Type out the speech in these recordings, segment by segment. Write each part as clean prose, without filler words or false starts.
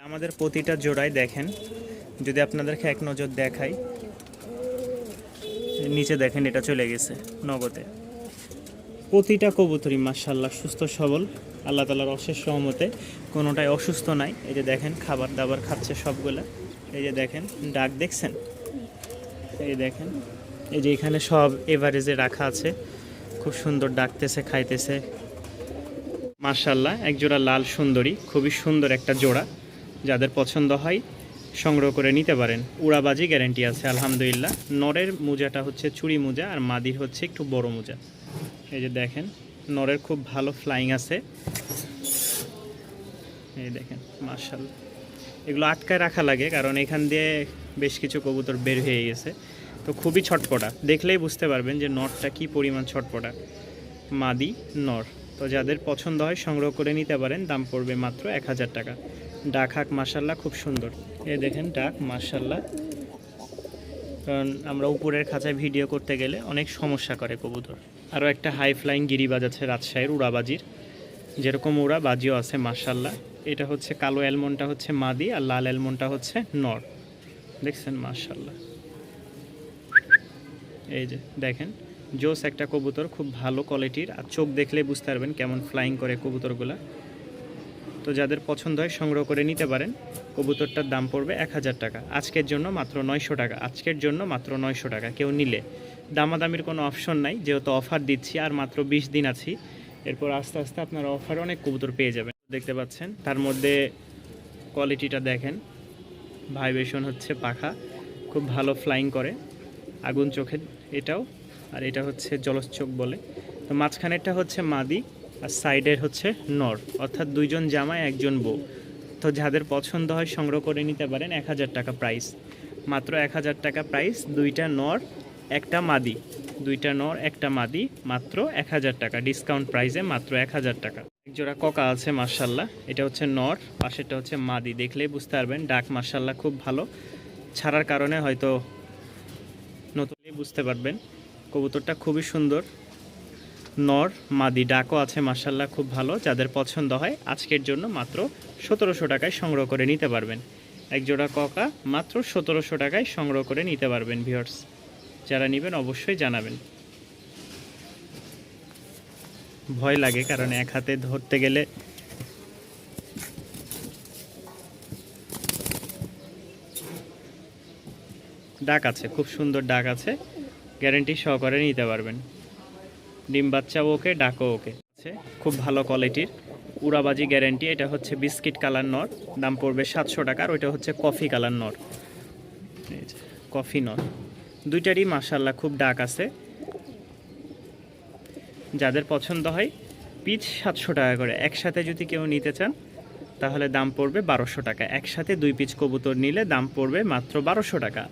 আমাদের প্রতিটা জোড়ায় দেখেন, যদি আপনাদেরকে এক নজর দেখাই, নিচে দেখেন এটা চলে গেছে নগদে। প্রতিটা কবুতরই মাশাআল্লাহ সুস্থ সবল, আল্লাহ তাআলার অশেষ রহমতে কোনোটাই অসুস্থ নাই। এই যে দেখেন খাবার দাবার খাচ্ছে সবগুলা। এই যে দেখেন ডাক দেখছেন, এই দেখেন এই যে এখানে সব এভারেজে রাখা আছে, খুব সুন্দর ডাকতেছে খাইতেছে মাশাআল্লাহ। এক জোড়া লাল সুন্দরী, খুবই সুন্দর একটা জোড়া, যাদের পছন্দ হয় সংগ্রহ করে নিতে পারেন। উড়াবাজি গ্যারেন্টি আছে আলহামদুলিল্লাহ। নরের মোজাটা হচ্ছে চুড়ি মোজা আর মাদির হচ্ছে একটু বড় মোজা। এই যে দেখেন নরের খুব ভালো ফ্লাইং আছে, এই দেখেন মাশাআল্লাহ। এগুলো আটকায় রাখা লাগে কারণ এখান দিয়ে বেশ কিছু কবুতর বের হয়ে গেছে, তো খুবই ছটপটা, দেখলেই বুঝতে পারবেন যে নরটা কি পরিমাণ ছটপটা। মাদি নর, তো যাদের পছন্দ হয় সংগ্রহ করে নিতে পারেন। দাম পড়বে মাত্র 1000 টাকা। ডাক হাক মাশাআল্লাহ খুব সুন্দর, এই দেখেন ডাক মাশাআল্লাহ। কারণ আমরা উপরের খাঁচায় ভিডিও করতে গেলে অনেক সমস্যা করে কবুতর। আরও একটা হাই ফ্লাইং গিরিবাজ আছে রাজশাহীর উড়াবাজির, যেরকম উড়াবাজিও আছে মাশাআল্লাহ। এটা হচ্ছে কালো অ্যালমন্ডটা হচ্ছে মাদি আর লাল অ্যালমন্ডটা হচ্ছে নর, দেখছেন মাশাআল্লাহ। এই যে দেখেন জোস একটা কবুতর, খুব ভালো কোয়ালিটির, আর চোখ দেখলে বুঝতে পারবেন কেমন ফ্লাইং করে কবুতরগুলা। তো যাদের পছন্দ হয় সংগ্রহ করে নিতে পারেন। কবুতরটার দাম পড়বে 1000 টাকা, আজকের জন্য মাত্র 900 টাকা, আজকের জন্য মাত্র 900 টাকা। কেউ নিলে দামাদামির কোনো অপশন নাই, যেহেতু অফার দিচ্ছি আর মাত্র 20 দিন আছি। এরপর আস্তে আস্তে আপনারা অফারে অনেক কবুতর পেয়ে যাবেন। দেখতে পাচ্ছেন তার মধ্যে কোয়ালিটিটা দেখেন, ভাইব্রেশন হচ্ছে পাখা, খুব ভালো ফ্লাইং করে, আগুন চোখের এটাও, আর এটা হচ্ছে জলচোখ বলে। তো মাঝখানেরটা হচ্ছে মাদি আর সাইডের হচ্ছে নর, অর্থাৎ দুইজন জামাই একজন বউ। তো যাদের পছন্দ হয় সংগ্রহ করে নিতে পারেন। 1000 টাকা প্রাইস, মাত্র 1000 টাকা প্রাইস। দুইটা নর একটা মাদি, দুইটা নর একটা মাদি, মাত্র 1000 টাকা ডিসকাউন্ট প্রাইসে, মাত্র 1000 টাকা। এক জোড়া ককা আছে মাশাআল্লাহ, এটা হচ্ছে নর, পাশেরটা হচ্ছে মাদি, দেখলেই বুঝতে পারবেন। ডাক মাশাআল্লাহ খুব ভালো, ছাড়ার কারণে হয়তো নতুনই বুঝতে পারবেন। কবুতরটা খুবই সুন্দর, নর মাদি, ডাকও আছে মাশাআল্লাহ খুব ভালো। যাদের পছন্দ হয় আজকের জন্য মাত্র 1700 টাকায় সংগ্রহ করে নিতে পারবেন। এক জোড়া ককা মাত্র 1700 টাকায় সংগ্রহ করে নিতে পারবেন ভিউয়ার্স। যারা নেবেন অবশ্যই জানাবেন। ভয় লাগে কারণ এক হাতে ধরতে গেলে ডাক আছে, খুব সুন্দর ডাক আছে, গ্যারেন্টি সহকারে নিতে পারবেন। ডিম বাচ্চা ওকে, ডাকও ওকে আছে, খুব ভালো কোয়ালিটির, উড়াবাজি গ্যারেন্টি। এটা হচ্ছে বিস্কিট কালার নর, দাম পড়বে 700 টাকা। আর ওইটা হচ্ছে কফি কালার নর, কফি নর। দুইটারই মাশাআল্লাহ খুব ডাক আছে। যাদের পছন্দ হয় পিচ 700 টাকা করে, একসাথে যদি কেউ নিতে চান তাহলে দাম পড়বে 1200 টাকা। একসাথে 2 পিচ কবুতর নিলে দাম পড়বে মাত্র 1200 টাকা।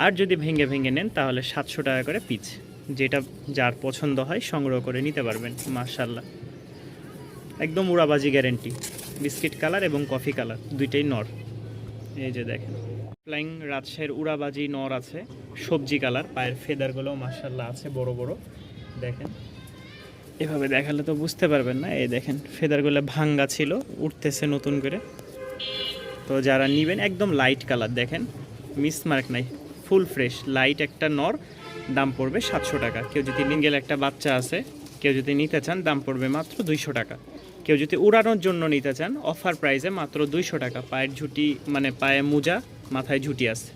আর যদি ভেঙে ভেঙে নেন তাহলে 700 টাকা করে পিচ। যেটা যার পছন্দ হয় সংগ্রহ করে নিতে পারবেন মাশাআল্লাহ। একদম উড়াবাজি গ্যারেন্টি, বিস্কিট কালার এবং কফি কালার দুইটাই নর। এই যে দেখেন ফ্লাইং রাজশাহীর উড়াবাজি নর আছে, সবজি কালার, পায়ের ফেদারগুলোও মাশাআল্লাহ আছে বড় বড়। দেখেন এভাবে দেখালে তো বুঝতে পারবেন না, এই দেখেন ফেদারগুলো ভাঙ্গা ছিল, উঠতেছে নতুন করে। তো যারা নেবেন একদম লাইট কালার, দেখেন মিসমার্ক নাই, ফুল ফ্রেশ লাইট একটা নর, দাম পড়বে 700 টাকা। কেউ যদি লিঙ্গেল একটা বাচ্চা আছে, কেউ যদি নিতে চান দাম পড়বে মাত্র 200 টাকা। কেউ যদি উড়ানোর জন্য নিতে চান অফার প্রাইসে মাত্র 200 টাকা। পায়ের ঝুঁটি মানে পায়ে মোজা, মাথায় ঝুঁটি আছে।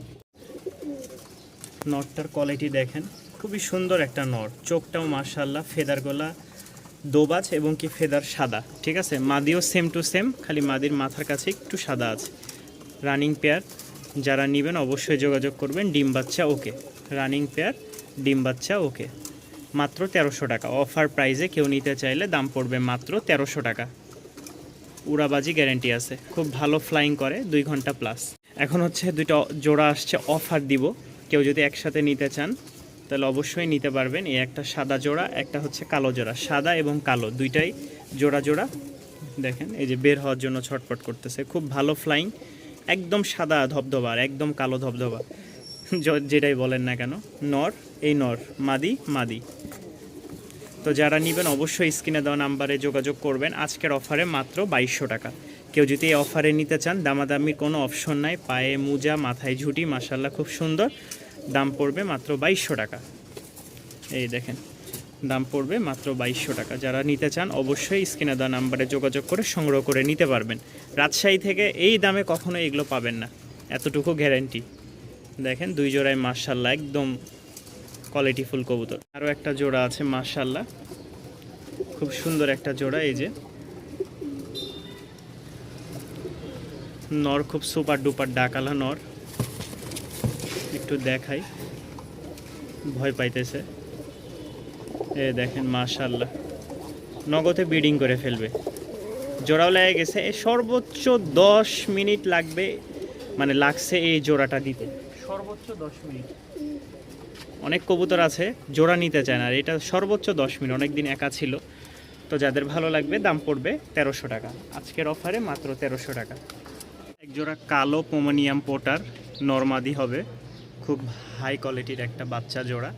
নরটার কোয়ালিটি দেখেন, খুবই সুন্দর একটা নর, চোখটাও মাশাআল্লাহ, ফেদারগুলা দোবাজ এবং কি ফেদার সাদা, ঠিক আছে। মাদিও সেম টু সেম, খালি মাদির মাথার কাছে একটু সাদা আছে। রানিং পেয়ার, যারা নেবেন অবশ্যই যোগাযোগ করবেন। ডিম বাচ্চা ওকে, রানিং পেয়ার, ডিম বাচ্চা ওকে, মাত্র 1300 টাকা। অফার প্রাইসে কেউ নিতে চাইলে দাম পড়বে মাত্র 1300 টাকা। উড়াবাজি গ্যারেন্টি আছে, খুব ভালো ফ্লাইং করে, 2 ঘন্টা প্লাস। এখন হচ্ছে দুইটা জোড়া আসছে, অফার দিব। কেউ যদি একসাথে নিতে চান তাহলে অবশ্যই নিতে পারবেন। এই একটা সাদা জোড়া, একটা হচ্ছে কালো জোড়া, সাদা এবং কালো দুইটাই জোড়া জোড়া। দেখেন এই যে বের হওয়ার জন্য ছটপট করতেছে, খুব ভালো ফ্লাইং, একদম সাদা ধবধবা আর একদম কালো ধবধবা, যেটাই বলেন না কেন। নর, এই নর, মাদি মাদি। তো যারা নেবেন অবশ্যই স্ক্রিনে দেওয়া নাম্বারে যোগাযোগ করবেন। আজকের অফারে মাত্র 2200 টাকা। কেউ যদি এই অফারে নিতে চান, দামাদামির কোনো অপশন নাই। পায়ে মোজা, মাথায় ঝুঁটি, মাশাআল্লাহ খুব সুন্দর। দাম পড়বে মাত্র 2200 টাকা। এই দেখেন, দাম পড়বে মাত্র 2200 টাকা। যারা নিতে চান অবশ্যই স্ক্রিনে দেওয়া নাম্বারে যোগাযোগ করে সংগ্রহ করে নিতে পারবেন। রাজশাহী থেকে এই দামে কখনো এগুলো পাবেন না, এতটুকু গ্যারান্টি। দেখেন 2 জোড়ায় মাশাআল্লাহ একদম কোয়ালিটিফুল কবুতর। আরও একটা জোড়া আছে মাশাআল্লাহ, খুব সুন্দর একটা জোড়া। এই যে নর, খুব সুপার ডুপার ডাকালা নর। একটু দেখাই, ভয় পাইতেছে। এই দেখেন মাশাআল্লাহ, নগদে ব্রিডিং করে ফেলবে। জোড়াও লেগে গেছে, সর্বোচ্চ 10 মিনিট লাগবে, মানে লাগছে এই জোড়াটা দিতে, সর্বোচ্চ 10 মিনিট। অনেক কবুতর আছে জোড়া নিতে চায় না, আর এটা সর্বোচ্চ 10 মিনিট। অনেক দিন একা ছিল, তো যাদের ভালো লাগবে দাম পড়বে 1300 টাকা। আজকের অফারে মাত্র 1300 টাকা। এক জোড়া কালো পোমানিয়াম পোটার নরমাদি হবে, খুব হাই কোয়ালিটির একটা বাচ্চা জোড়া।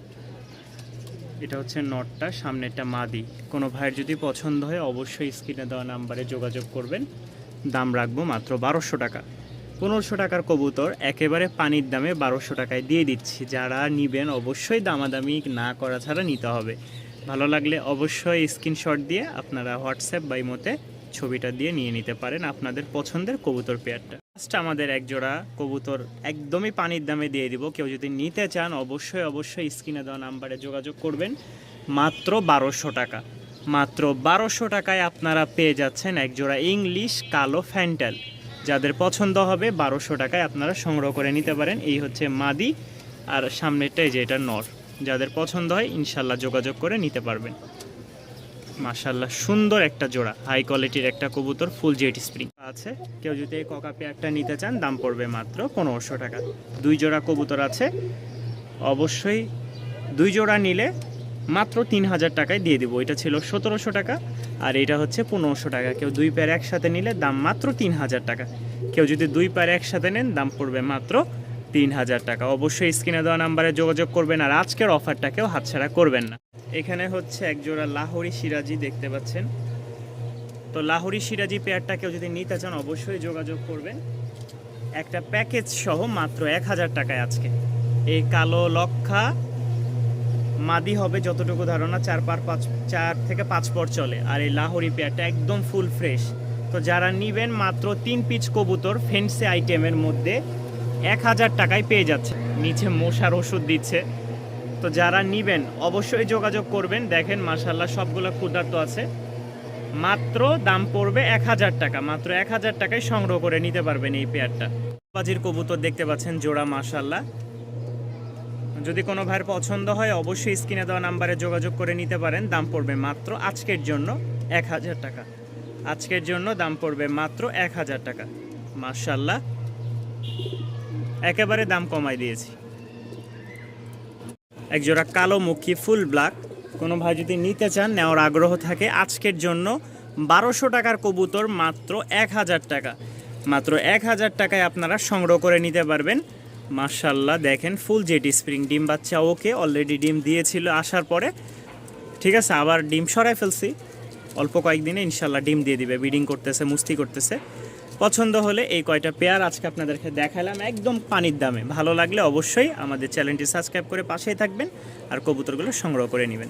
এটা হচ্ছে নটটা, সামনেটা মাদি। কোনো ভাইয়ের যদি পছন্দ হয় অবশ্যই স্ক্রিনে দেওয়া নাম্বারে যোগাযোগ করবেন। দাম রাখবো মাত্র 1200 টাকা। 1500 টাকার কবুতর একেবারে পানির দামে 1200 টাকায় দিয়ে দিচ্ছি। যারা নেবেন অবশ্যই দামাদামি না করা ছাড়া নিতে হবে। ভালো লাগলে অবশ্যই স্ক্রিনশট দিয়ে আপনারা হোয়াটসঅ্যাপ বা ইমোতে ছবিটা দিয়ে নিয়ে নিতে পারেন আপনাদের পছন্দের কবুতর পেয়ারটা। ফার্স্ট আমাদের এক জোড়া কবুতর একদমই পানির দামে দিয়ে দিব। কেউ যদি নিতে চান অবশ্যই স্ক্রিনে দেওয়া নাম্বারে যোগাযোগ করবেন। মাত্র 1200 টাকা। মাত্র 1200 টাকায় আপনারা পেয়ে যাচ্ছেন এক জোড়া ইংলিশ কালো ফ্যান্টাল। যাদের পছন্দ হবে 1200 টাকায় আপনারা সংগ্রহ করে নিতে পারেন। এই হচ্ছে মাদি, আর সামনেরটাই যে এটা নর। যাদের পছন্দ হয় ইনশাল্লাহ যোগাযোগ করে নিতে পারবেন। মাশাআল্লাহ সুন্দর একটা জোড়া, হাই কোয়ালিটির একটা কবুতর, ফুল জেট স্প্রিং আছে। কেউ যদি এই ককা পেয়ারটা নিতে চান দাম পড়বে মাত্র 1500 টাকা। 2 জোড়া কবুতর আছে, অবশ্যই 2 জোড়া নিলে মাত্র 3000 টাকায় দিয়ে দেবো। এটা ছিল 1700 টাকা, আর এটা হচ্ছে 1500 টাকা। কেউ 2 পেয়ার একসাথে নিলে দাম মাত্র 3000 টাকা। কেউ যদি 2 পেয়ার একসাথে নেন দাম পড়বে মাত্র 3000 টাকা। অবশ্যই স্ক্রিনে দেওয়া নাম্বারে যোগাযোগ করবেন, আর আজকের অফারটাকেও হাতছাড়া করবেন না। এখানে হচ্ছে এক জোড়া লাহোরি সিরাজি দেখতে পাচ্ছেন। তো লাহোরি সিরাজি পেয়ারটা কেউ যদি নিতে চান অবশ্যই যোগাযোগ করবেন। একটা প্যাকেজ সহ মাত্র 1000 টাকায় আজকে। এই কালো লক্ষা মাদি হবে যতটুকু ধারণা, 4 থেকে 5 পর চলে। আর এই লাহোরি পেয়ারটা একদম ফুল ফ্রেশ। তো যারা নিবেন মাত্র 3 পিস কবুতর ফেন্সি আইটেমের মধ্যে 1000 টাকায় পেয়ে যাচ্ছে। নিচে মশার ওষুধ দিচ্ছে। তো যারা নিবেন অবশ্যই যোগাযোগ করবেন। দেখেন মাশাআল্লাহ সবগুলো ক্ষুধার্ত আছে। মাত্র দাম পড়বে 1000 টাকা। মাত্র 1000 টাকায় সংগ্রহ করে নিতে পারবেন এই পেয়ারটা। বাজির কবুতর দেখতে পাচ্ছেন জোড়া মাশাআল্লাহ। যদি কোনো ভাইয়ের পছন্দ হয় অবশ্যই স্ক্রিনে দেওয়া নাম্বারে যোগাযোগ করে নিতে পারেন। দাম পড়বে মাত্র আজকের জন্য 1000 টাকা। আজকের জন্য দাম পড়বে মাত্র 1000 টাকা। মাশাআল্লাহ একেবারে দাম কমাই দিয়েছি। এক জোড়া কালো মুখী ফুল ব্ল্যাক। কোনো ভাই যদি নিতে চান, নেওয়ার আগ্রহ থাকে, আজকের জন্য 1200 টাকার কবুতর মাত্র 1000 টাকা। মাত্র 1000 টাকায় আপনারা সংগ্রহ করে নিতে পারবেন। মাশাআল্লাহ দেখেন ফুল জেট স্প্রিং, ডিম বাচ্চা ওকে, অলরেডি ডিম দিয়েছিল আসার পরে, ঠিক আছে, আবার ডিম সরাই ফেলছি। অল্প কয়েকদিনে ইনশাল্লাহ ডিম দিয়ে দিবে। ব্রিডিং করতেছে, মুস্তি করতেছে। পছন্দ হলে এই কয়টা পেয়ার আজকে আপনাদেরকে দেখালাম একদম পানির দামে। ভালো লাগলে অবশ্যই আমাদের চ্যানেলটি সাবস্ক্রাইব করে পাশেই থাকবেন আর কবুতরগুলো সংগ্রহ করে নেবেন।